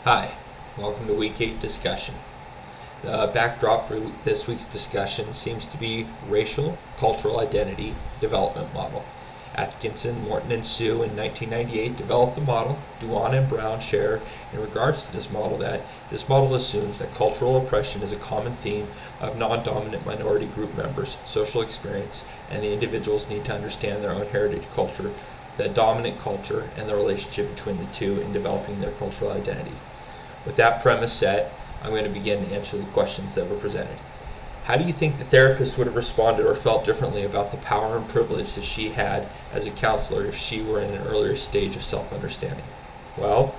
Hi, welcome to Week 8 discussion. The backdrop for this week's discussion seems to be racial cultural identity development model. Atkinson, Morton, and Sue in 1998 developed the model. Duan and Brown share in regards to this model that this model assumes that cultural oppression is a common theme of non-dominant minority group members' social experience, and the individuals need to understand their own heritage culture, the dominant culture, and the relationship between the two in developing their cultural identity. With that premise set, I'm going to begin to answer the questions that were presented. How do you think the therapist would have responded or felt differently about the power and privilege that she had as a counselor if she were in an earlier stage of self-understanding? Well,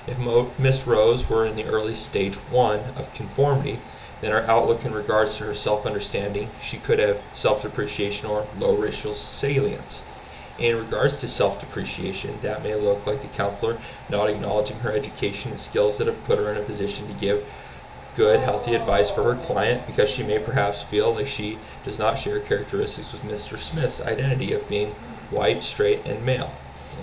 if Miss Rose were in the early stage 1 of conformity, then her outlook in regards to her self-understanding, she could have self-depreciation or low racial salience. In regards to self-depreciation, that may look like the counselor not acknowledging her education and skills that have put her in a position to give good, healthy advice for her client, because she may perhaps feel like she does not share characteristics with Mr. Smith's identity of being white, straight, and male.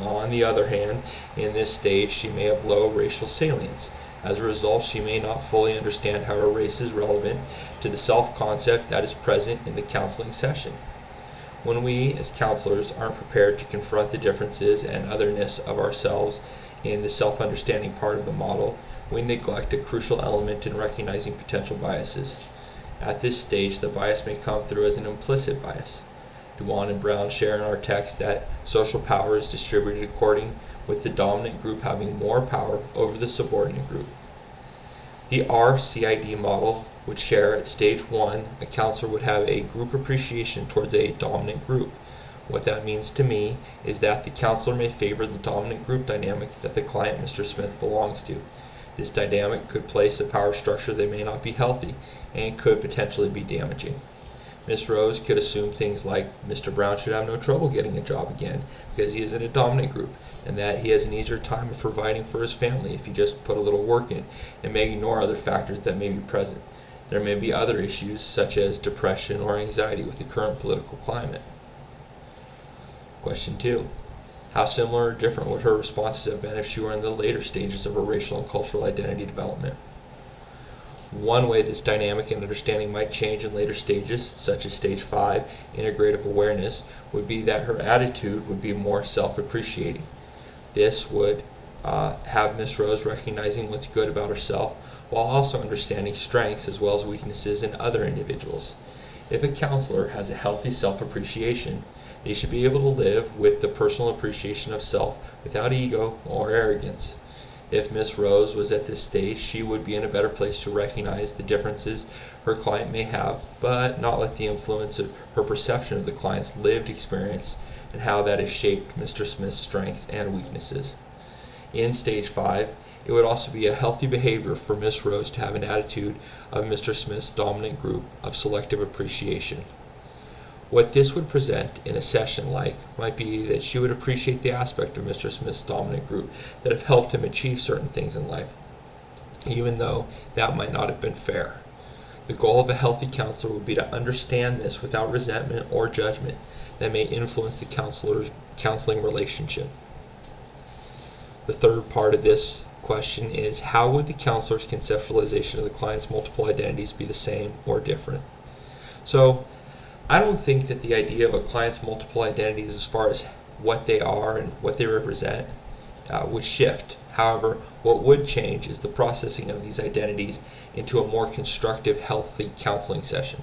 On the other hand, in this stage, she may have low racial salience. As a result, she may not fully understand how her race is relevant to the self-concept that is present in the counseling session. When we, as counselors, aren't prepared to confront the differences and otherness of ourselves in the self-understanding part of the model, we neglect a crucial element in recognizing potential biases. At this stage, the bias may come through as an implicit bias. Duan and Brown share in our text that social power is distributed according with the dominant group having more power over the subordinate group. The RCID model would share at stage 1, a counselor would have a group appreciation towards a dominant group. What that means to me is that the counselor may favor the dominant group dynamic that the client, Mr. Smith, belongs to. This dynamic could place a power structure that may not be healthy and could potentially be damaging. Miss Rose could assume things like Mr. Brown should have no trouble getting a job again because he is in a dominant group, and that he has an easier time of providing for his family if he just put a little work in, and may ignore other factors that may be present. There may be other issues such as depression or anxiety with the current political climate. Question 2. How similar or different would her responses have been if she were in the later stages of her racial and cultural identity development? One way this dynamic and understanding might change in later stages, such as stage 5, integrative awareness, would be that her attitude would be more self-appreciating. This would have Miss Rose recognizing what's good about herself while also understanding strengths as well as weaknesses in other individuals. If a counselor has a healthy self-appreciation, they should be able to live with the personal appreciation of self without ego or arrogance. If Miss Rose was at this stage, she would be in a better place to recognize the differences her client may have, but not let the influence of her perception of the client's lived experience and how that has shaped Mr. Smith's strengths and weaknesses. In stage 5, it would also be a healthy behavior for Miss Rose to have an attitude of Mr. Smith's dominant group of selective appreciation. What this would present in a session like might be that she would appreciate the aspect of Mr. Smith's dominant group that have helped him achieve certain things in life, even though that might not have been fair. The goal of a healthy counselor would be to understand this without resentment or judgment that may influence the counselor's counseling relationship. The third part of this question is, how would the counselor's conceptualization of the client's multiple identities be the same or different? So, I don't think that the idea of a client's multiple identities as far as what they are and what they represent would shift. However, what would change is the processing of these identities into a more constructive, healthy counseling session.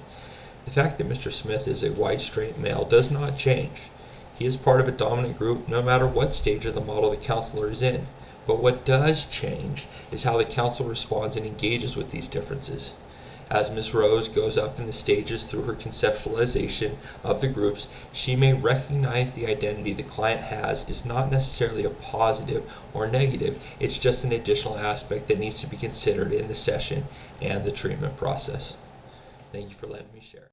The fact that Mr. Smith is a white, straight male does not change. He is part of a dominant group no matter what stage of the model the counselor is in. But what does change is how the counselor responds and engages with these differences. As Ms. Rose goes up in the stages through her conceptualization of the groups, she may recognize the identity the client has is not necessarily a positive or negative, it's just an additional aspect that needs to be considered in the session and the treatment process. Thank you for letting me share.